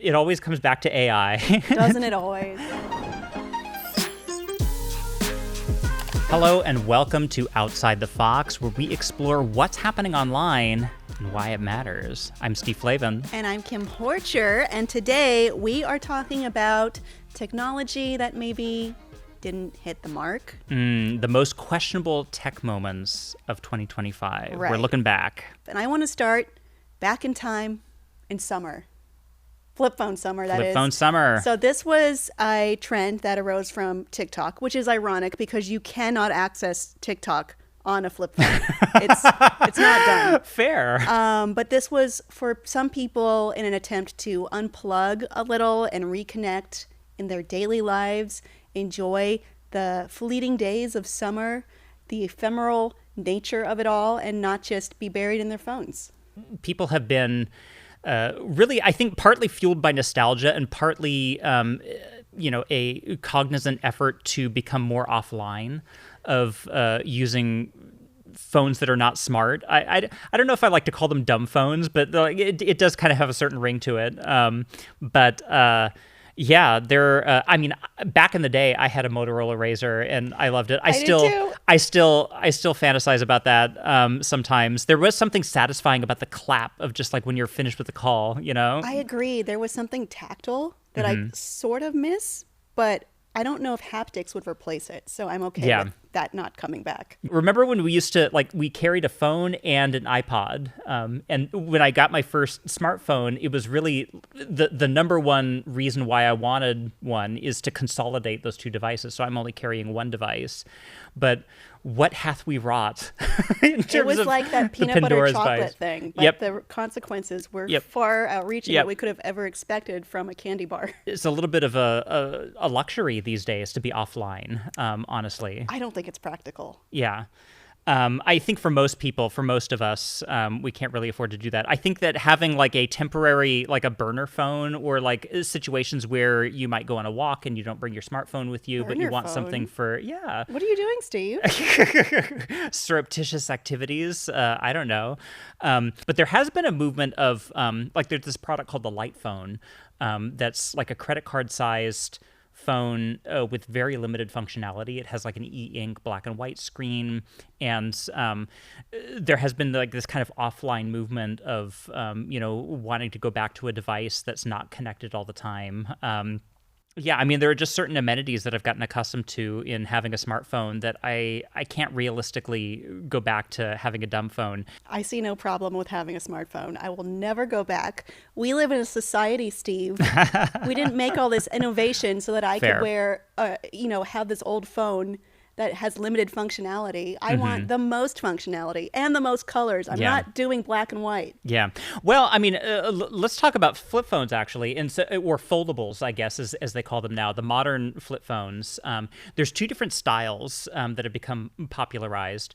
It always comes back to AI. Doesn't it always? Hello and welcome to Outside the Fox, where we explore what's happening online and why it matters. I'm Steve Flavin. And I'm Kim Horcher, and today we are talking about technology that maybe didn't hit the mark. The most questionable tech moments of 2025. Right. We're looking back. And I want to start back in time in summer. Flip phone summer, that is. Flip phone summer. So this was a trend that arose from TikTok, which is ironic because you cannot access TikTok on a flip phone. It's not done. Fair. But this was for some people in an attempt to unplug a little and reconnect in their daily lives, enjoy the fleeting days of summer, the ephemeral nature of it all, and not just be buried in their phones. People have been really, I think, partly fueled by nostalgia and partly, a cognizant effort to become more offline of using phones that are not smart. I don't know if I like to call them dumb phones, but it does kind of have a certain ring to it. Yeah, back in the day, I had a Motorola Razr and I loved it. I still fantasize about that sometimes. There was something satisfying about the clap of just like when you're finished with the call, you know? I agree. There was something tactile that I sort of miss, but I don't know if haptics would replace it. So I'm okay with that not coming back. Remember when we used to, we carried a phone and an iPod? And when I got my first smartphone, it was really the number one reason why I wanted one is to consolidate those two devices. So I'm only carrying one device. But what hath we wrought? It was like that peanut butter chocolate thing. But the consequences were far outreaching than we could have ever expected from a candy bar. It's a little bit of a luxury these days to be offline, honestly. I don't think it's practical. Yeah. I think for most people, for most of us, we can't really afford to do that. I think that having like a temporary, like a burner phone or like situations where you might go on a walk and you don't bring your smartphone with you, but you want something for, What are you doing, Steve? Surreptitious activities. I don't know. But there has been a movement of there's this product called the Light Phone that's like a credit card sized phone with very limited functionality. It has like an e-ink black and white screen, and there has been like this kind of offline movement of wanting to go back to a device that's not connected all the time. There are just certain amenities that I've gotten accustomed to in having a smartphone that I can't realistically go back to having a dumb phone. I see no problem with having a smartphone. I will never go back. We live in a society, Steve. We didn't make all this innovation so that I could have this old phone that has limited functionality. I want the most functionality and the most colors. I'm not doing black and white. Yeah. Well, let's talk about flip phones, actually, or foldables, I guess, as they call them now, the modern flip phones. There's two different styles that have become popularized.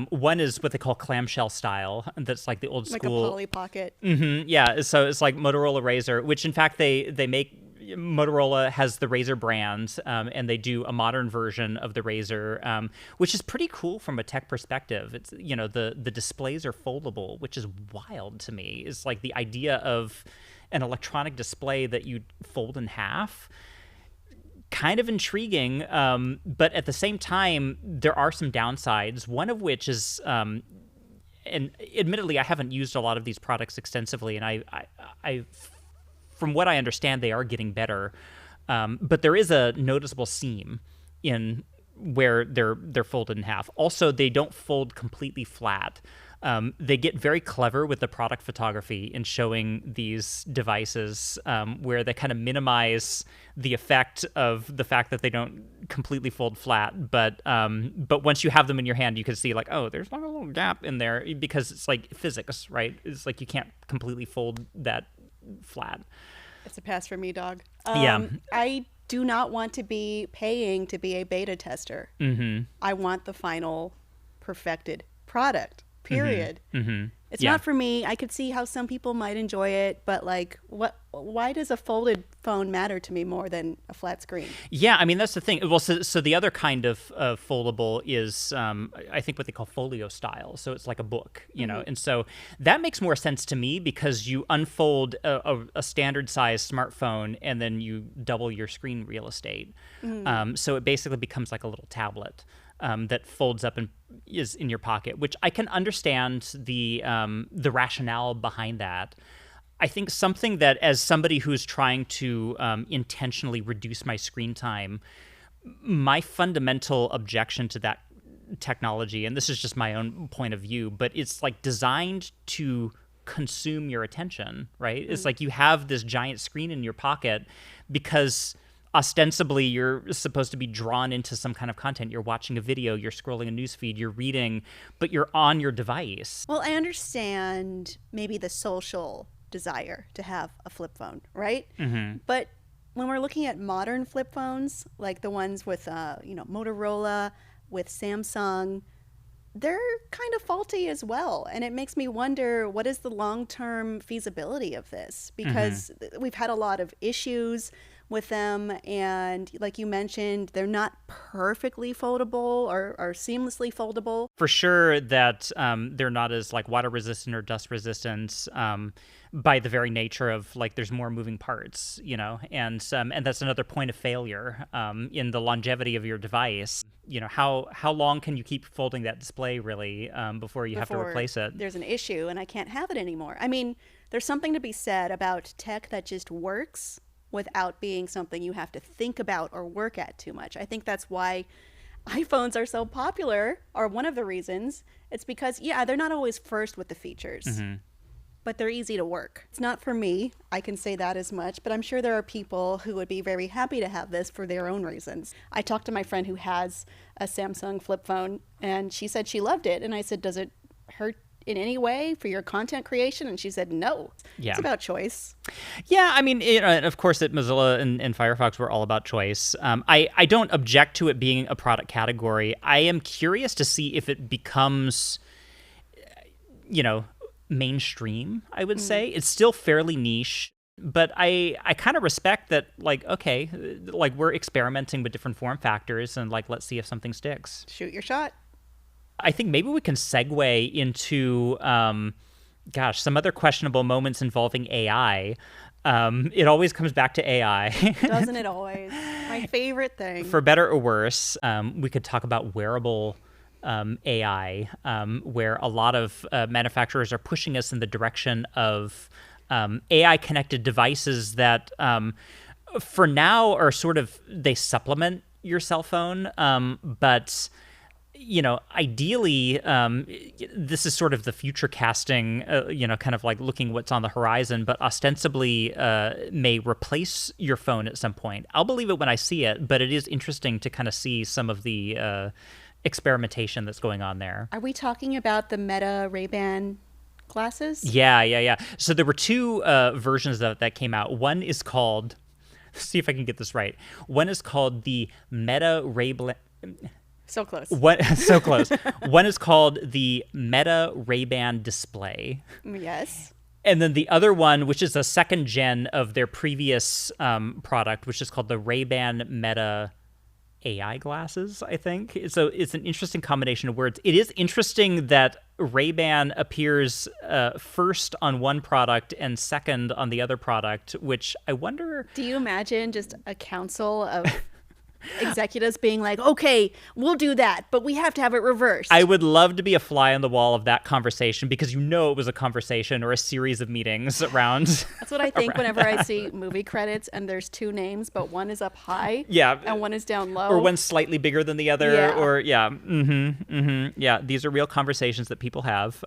One is what they call clamshell style. That's like the old school. Like a Polly Pocket. Yeah. So it's like Motorola Razr, which in fact they make. Motorola has the Razr brand, and they do a modern version of the Razr, which is pretty cool from a tech perspective. It's the displays are foldable, which is wild to me. It's like the idea of an electronic display that you fold in half. Kind of intriguing, but at the same time, there are some downsides. One of which is, and admittedly, I haven't used a lot of these products extensively, and I from what I understand, they are getting better, but there is a noticeable seam in where they're folded in half. Also, they don't fold completely flat. They get very clever with the product photography in showing these devices where they kind of minimize the effect of the fact that they don't completely fold flat. But once you have them in your hand, you can see like, oh, there's like a little gap in there because it's like physics, right? It's like you can't completely fold that flat. It's a pass for me, dog. Yeah. I do not want to be paying to be a beta tester. I want the final perfected product, period. It's not for me. I could see how some people might enjoy it, but like, why does a folded phone matter to me more than a flat screen? Yeah, I mean, that's the thing. Well, so the other kind of foldable is, I think, what they call folio style. So it's like a book, you know? And so that makes more sense to me because you unfold a standard size smartphone and then you double your screen real estate. So it basically becomes like a little tablet. That folds up and is in your pocket, which I can understand the rationale behind that. I think something that, as somebody who's trying to intentionally reduce my screen time, my fundamental objection to that technology, and this is just my own point of view, but it's like designed to consume your attention, right? It's like you have this giant screen in your pocket because ostensibly you're supposed to be drawn into some kind of content. You're watching a video, you're scrolling a newsfeed, you're reading, but you're on your device. Well, I understand maybe the social desire to have a flip phone, right? But when we're looking at modern flip phones, like the ones with, Motorola, with Samsung, they're kind of faulty as well. And it makes me wonder, what is the long-term feasibility of this? Because we've had a lot of issues with them, and like you mentioned, they're not perfectly foldable or seamlessly foldable. For sure that they're not as like water resistant or dust resistant by the very nature of like there's more moving parts, you know, and that's another point of failure in the longevity of your device. You know, how long can you keep folding that display really before you have to replace it? There's an issue and I can't have it anymore. I mean, there's something to be said about tech that just works without being something you have to think about or work at too much. I think that's why iPhones are so popular, or one of the reasons. It's because, yeah, they're not always first with the features, but they're easy to work. It's not for me, I can say that as much, but I'm sure there are people who would be very happy to have this for their own reasons. I talked to my friend who has a Samsung flip phone, and she said she loved it. And I said, does it hurt in any way for your content creation? And she said no. It's about choice. Yeah, I mean, of course at Mozilla and Firefox we're all about choice. I don't object to it being a product category. I am curious to see if it becomes mainstream. I would say it's still fairly niche, but I kind of respect that, like, okay, like we're experimenting with different form factors and like let's see if something sticks. Shoot your shot. I think maybe we can segue into, some other questionable moments involving AI. It always comes back to AI. Doesn't it always? My favorite thing. For better or worse, we could talk about wearable AI, where a lot of manufacturers are pushing us in the direction of AI-connected devices that, for now, are sort of, they supplement your cell phone, but ideally, this is sort of the future casting, kind of like looking what's on the horizon, but ostensibly may replace your phone at some point. I'll believe it when I see it, but it is interesting to kind of see some of the experimentation that's going on there. Are we talking about the Meta Ray-Ban glasses? Yeah. So there were two versions that came out. One is called, see if I can get this right. One is called the Meta Ray-Ban. So close. So close. One is called the Meta Ray-Ban Display. Yes. And then the other one, which is a second gen of their previous product, which is called the Ray-Ban Meta AI glasses, I think. So it's an interesting combination of words. It is interesting that Ray-Ban appears first on one product and second on the other product, which I wonder... Do you imagine just a council of executives being like, okay, we'll do that, but we have to have it reversed? I would love to be a fly on the wall of that conversation, because it was a conversation or a series of meetings around. That's what I think whenever I see movie credits and there's two names, but one is up high, and one is down low, or one's slightly bigger than the other, or these are real conversations that people have.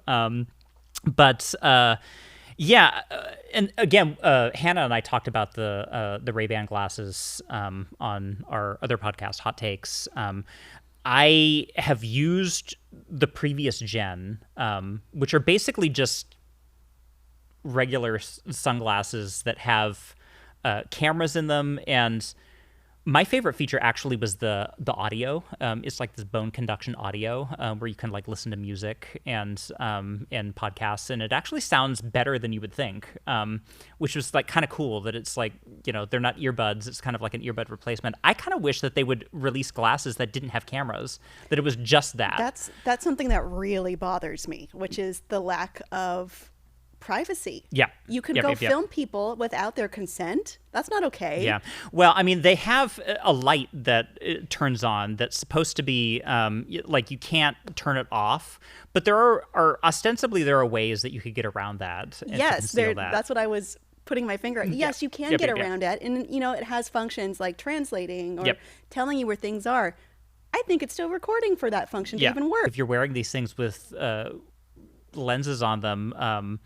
And again, Hannah and I talked about the Ray-Ban glasses on our other podcast, Hot Takes. I have used the previous gen, which are basically just regular sunglasses that have cameras in them, and My favorite feature actually was the audio. It's like this bone conduction audio where you can like listen to music and podcasts, and it actually sounds better than you would think, which was like kind of cool. That it's like, you know, they're not earbuds. It's kind of like an earbud replacement. I kind of wish that they would release glasses that didn't have cameras. That it was just that. That's something that really bothers me, which is the lack of privacy. Yeah. You can go film people without their consent. That's not okay. Yeah. Well, I mean, they have a light that turns on that's supposed to be like you can't turn it off, but there are ostensibly there are ways that you could get around that. And yes, that's what I was putting my finger at. Yes, you can get around it. And, you know, it has functions like translating or telling you where things are. I think it's still recording for that function to even work. If you're wearing these things with lenses on them,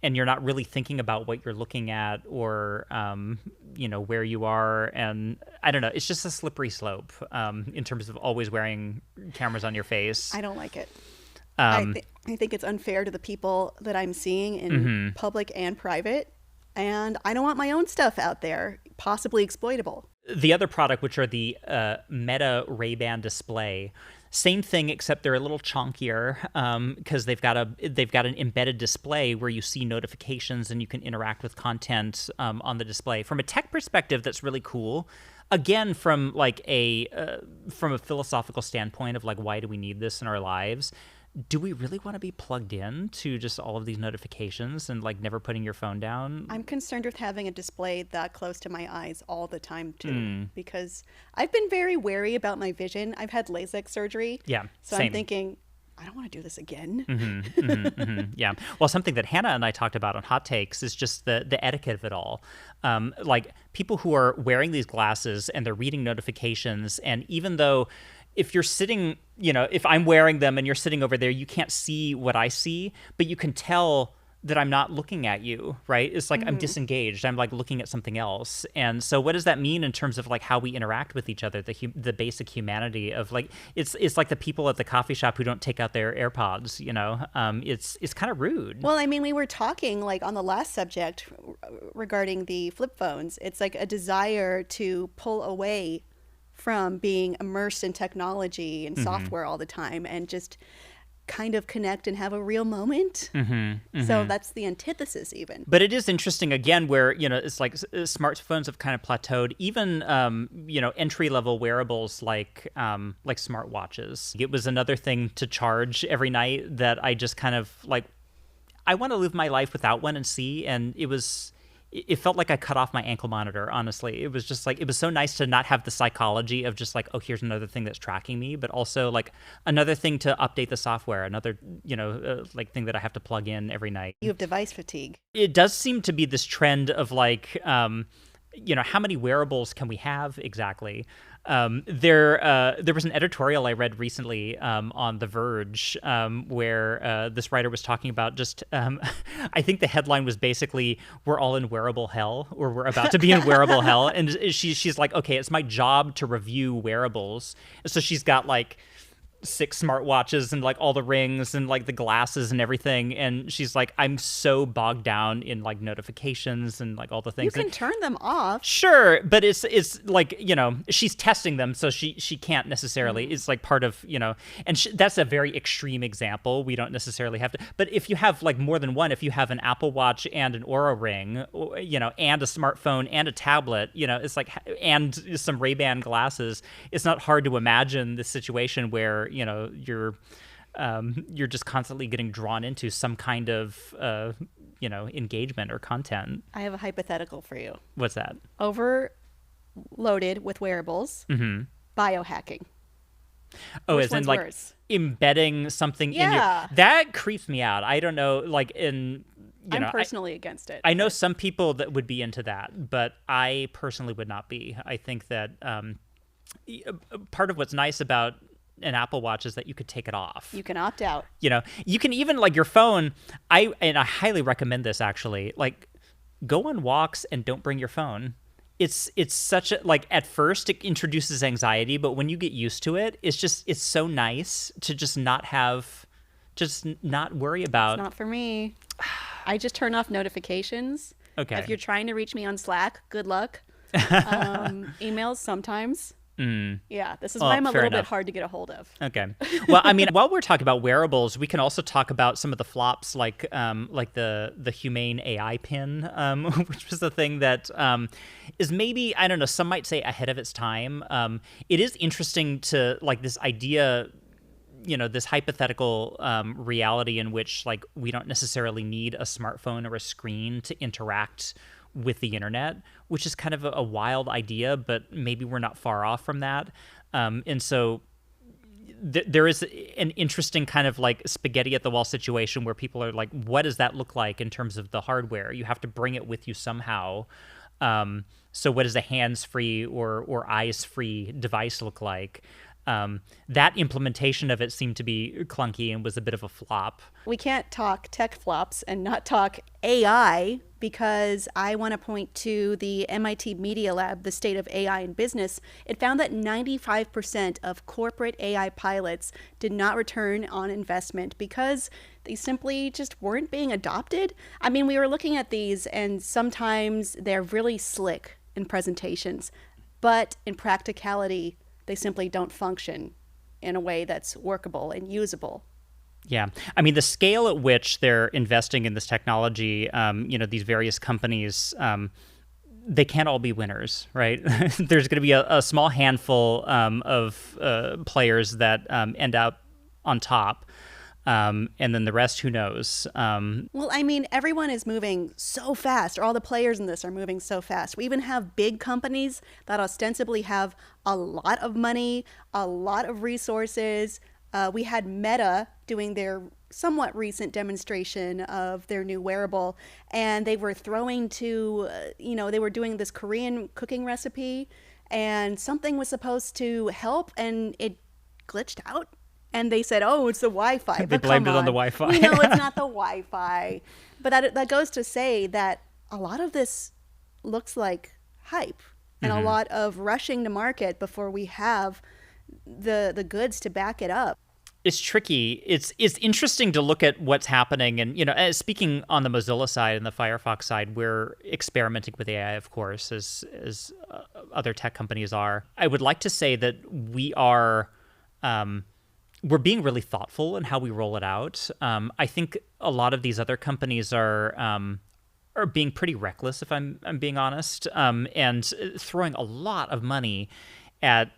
and you're not really thinking about what you're looking at or, you know, where you are. And I don't know, it's just a slippery slope in terms of always wearing cameras on your face. I don't like it. I think it's unfair to the people that I'm seeing in public and private. And I don't want my own stuff out there, possibly exploitable. The other product, which are the Meta Ray-Ban display, same thing, except they're a little chunkier because they've got an embedded display where you see notifications and you can interact with content on the display. From a tech perspective, that's really cool. Again, from like from a philosophical standpoint of like, why do we need this in our lives? Do we really want to be plugged in to just all of these notifications and like never putting your phone down? I'm concerned with having a display that close to my eyes all the time too, because I've been very wary about my vision. I've had LASIK surgery. Yeah. So same. I'm thinking, I don't want to do this again. Yeah. Well, something that Hannah and I talked about on Hot Takes is just the etiquette of it all. Like people who are wearing these glasses and they're reading notifications, and even though if you're sitting, you know, if I'm wearing them and you're sitting over there, you can't see what I see, but you can tell that I'm not looking at you, right? It's like I'm disengaged. I'm like looking at something else. And so what does that mean in terms of like how we interact with each other, the basic humanity of like, it's like the people at the coffee shop who don't take out their AirPods, you know? It's kind of rude. Well, I mean, we were talking like on the last subject regarding the flip phones. It's like a desire to pull away from being immersed in technology and software all the time and just kind of connect and have a real moment. So that's the antithesis even. But it is interesting, again, where, you know, it's like smartphones have kind of plateaued. Even, you know, entry-level wearables like smartwatches. It was another thing to charge every night that I just kind of like, I want to live my life without one and see. And it felt like I cut off my ankle monitor, honestly. It was just like, it was so nice to not have the psychology of just like, oh, here's another thing that's tracking me, but also like another thing to update the software, another, you know, like thing that I have to plug in every night. You have device fatigue. It does seem to be this trend of like, you know, how many wearables can we have exactly? There was an editorial I read recently on The Verge where this writer was talking about just, I think the headline was basically, we're all in wearable hell, or we're about to be in wearable hell. And she's like, okay, it's my job to review wearables. So she's got like 6 smartwatches and like all the rings and like the glasses and everything, and she's like, I'm so bogged down in like notifications and like all the things. You can turn them off. Sure, but it's like, you know, she's testing them, so she can't necessarily. It's like part of, you know, and that's a very extreme example. We don't necessarily have to, but if you have like more than one, if you have an Apple Watch and an Oura Ring, you know, and a smartphone and a tablet, you know, it's like, and some Ray-Ban glasses, it's not hard to imagine the situation where, you know, you're just constantly getting drawn into some kind of you know, engagement or content. I have a hypothetical for you. What's that? Overloaded with wearables. Biohacking. Oh, Which as in one's like worse? embedding something in you. That creeps me out. I don't know, like I'm personally against it. I know some people that would be into that, but I personally would not be. I think that part of what's nice about an Apple Watch is that you could take it off. You can opt out. You know, you can even like your phone. I highly recommend this actually. Like, go on walks and don't bring your phone. It's such a, like, at first it introduces anxiety, but when you get used to it, it's so nice to just not worry about. It's not for me. I just turn off notifications. Okay. If you're trying to reach me on Slack, good luck. Emails sometimes. Yeah, this is why I'm a fair little bit enough. hard to get a hold of. Okay. Well, I mean, while we're talking about wearables, we can also talk about some of the flops, like the Humane AI Pin, which was the thing that is maybe, I don't know, some might say ahead of its time. It is interesting to like this idea, this hypothetical reality in which like we don't necessarily need a smartphone or a screen to interact with the internet, which is kind of a wild idea, but maybe we're not far off from that. And so there is an interesting kind of like spaghetti at the wall situation where people are like, what does that look like in terms of the hardware? You have to bring it with you somehow. So what does a hands-free or eyes-free device look like? That implementation of it seemed to be clunky and was a bit of a flop. We can't talk tech flops and not talk AI, because I want to point to the MIT Media Lab, the State of AI in Business. It found that 95% of corporate AI pilots did not return on investment because they simply just weren't being adopted. I mean, we were looking at these and sometimes they're really slick in presentations, but in practicality, they simply don't function in a way that's workable and usable. Yeah. I mean, the scale at which they're investing in this technology, these various companies, they can't all be winners, right? There's going to be a small handful of players that end up on top. And then the rest, who knows? Well, I mean, everyone is moving so fast, or all the players in this are moving so fast. We even have big companies that ostensibly have a lot of money, a lot of resources. We had Meta doing their somewhat recent demonstration of their new wearable, and they were throwing to, they were doing this Korean cooking recipe, and something was supposed to help, and it glitched out. And they said, "Oh, it's the Wi-Fi." They blamed it on the Wi-Fi. We know it's not the Wi-Fi, but that goes to say that a lot of this looks like hype and a lot of rushing to market before we have the goods to back it up. It's tricky. It's interesting to look at what's happening. And, speaking on the Mozilla side and the Firefox side, we're experimenting with AI, of course, as other tech companies are. I would like to say that we are... we're being really thoughtful in how we roll it out. I think a lot of these other companies are being pretty reckless, if I'm being honest, and throwing a lot of money at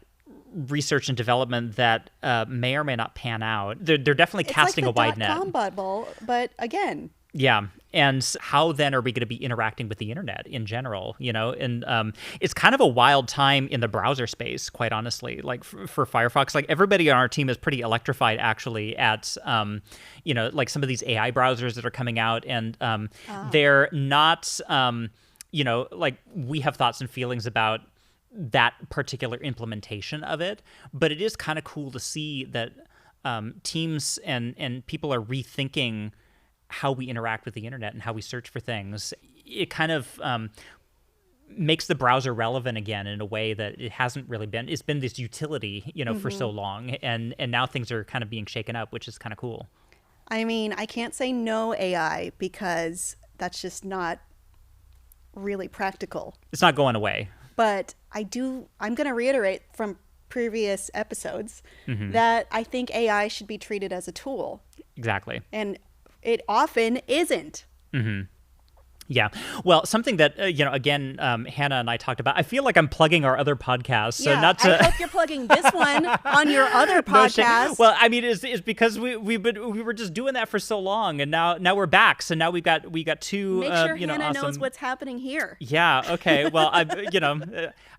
research and development that may or may not pan out. They're definitely casting a wide net. It's like the dot-com bubble, but again. Yeah. And how then are we going to be interacting with the internet in general, And it's kind of a wild time in the browser space, quite honestly. Like for Firefox, like everybody on our team is pretty electrified actually at, like some of these AI browsers that are coming out, and they're not, like we have thoughts and feelings about that particular implementation of it, but it is kind of cool to see that teams and people are rethinking how we interact with the internet and how we search for things. It kind of makes the browser relevant again in a way that it hasn't really been. It's been this utility, for so long, and now things are kind of being shaken up, which is kind of cool. I mean, I can't say no AI because that's just not really practical. It's not going away. But I'm going to reiterate from previous episodes that I think AI should be treated as a tool. Exactly. And it often isn't. Yeah. Well, something that, again, Hannah and I talked about, I feel like I'm plugging our other podcasts. So not to... I hope you're plugging this one on your other podcast. No, well, I mean, it's because we were just doing that for so long, and now we're back. So now we got two, Make sure Hannah awesome... knows what's happening here. Yeah. Okay. Well, I'm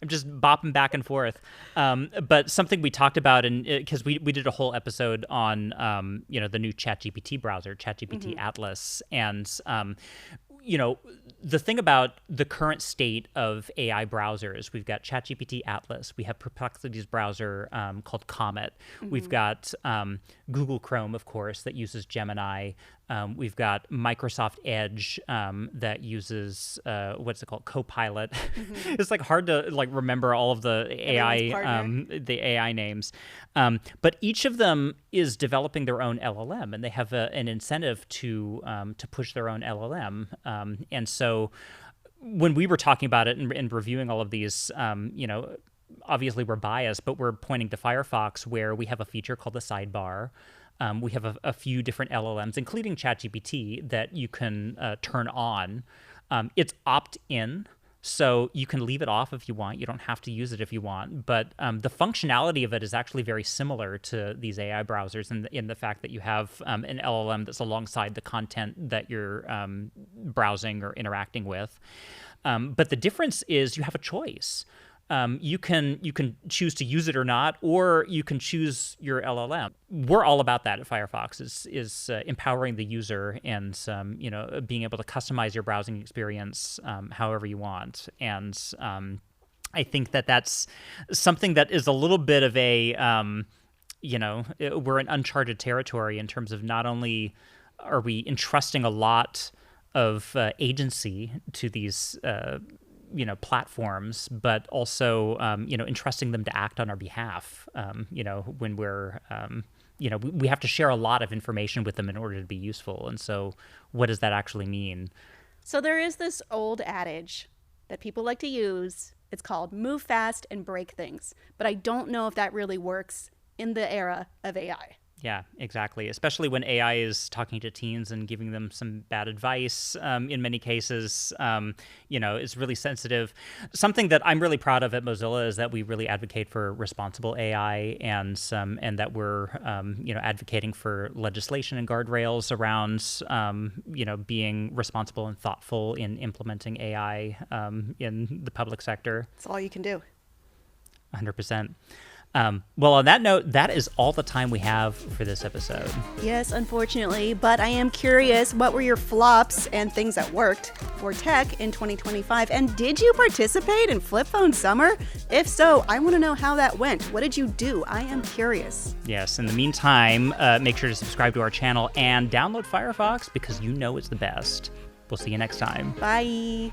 just bopping back and forth. But something we talked about, and because we did a whole episode on, the new ChatGPT browser, ChatGPT Atlas, and the thing about the current state of AI browsers, we've got ChatGPT Atlas, we have Perplexity's browser called Comet, we've got Google Chrome, of course, that uses Gemini, we've got Microsoft Edge that uses what's it called, Copilot. It's like hard to remember all of the AI names, but each of them is developing their own LLM, and they have an incentive to push their own LLM. And so when we were talking about it and reviewing all of these, obviously we're biased, but we're pointing to Firefox, where we have a feature called the sidebar. We have a few different LLMs, including ChatGPT, that you can turn on. It's opt-in, so you can leave it off if you want. You don't have to use it if you want. But the functionality of it is actually very similar to these AI browsers in the fact that you have an LLM that's alongside the content that you're browsing or interacting with. But the difference is you have a choice. You can choose to use it or not, or you can choose your LLM. We're all about that at Firefox, is empowering the user and being able to customize your browsing experience however you want. And I think that's something that is a little bit of a we're in uncharted territory in terms of not only are we entrusting a lot of agency to these platforms, but also, entrusting them to act on our behalf, when we're, we have to share a lot of information with them in order to be useful. And so what does that actually mean? So there is this old adage that people like to use. It's called move fast and break things. But I don't know if that really works in the era of AI. Yeah, exactly. Especially when AI is talking to teens and giving them some bad advice. In many cases, it's really sensitive. Something that I'm really proud of at Mozilla is that we really advocate for responsible AI, and that we're advocating for legislation and guardrails around being responsible and thoughtful in implementing AI in the public sector. That's all you can do. 100%. Well, on that note, that is all the time we have for this episode. Yes, unfortunately, but I am curious, what were your flops and things that worked for tech in 2025? And did you participate in Flip Phone Summer? If so, I want to know how that went. What did you do? I am curious. Yes, in the meantime, make sure to subscribe to our channel and download Firefox, because it's the best. We'll see you next time. Bye.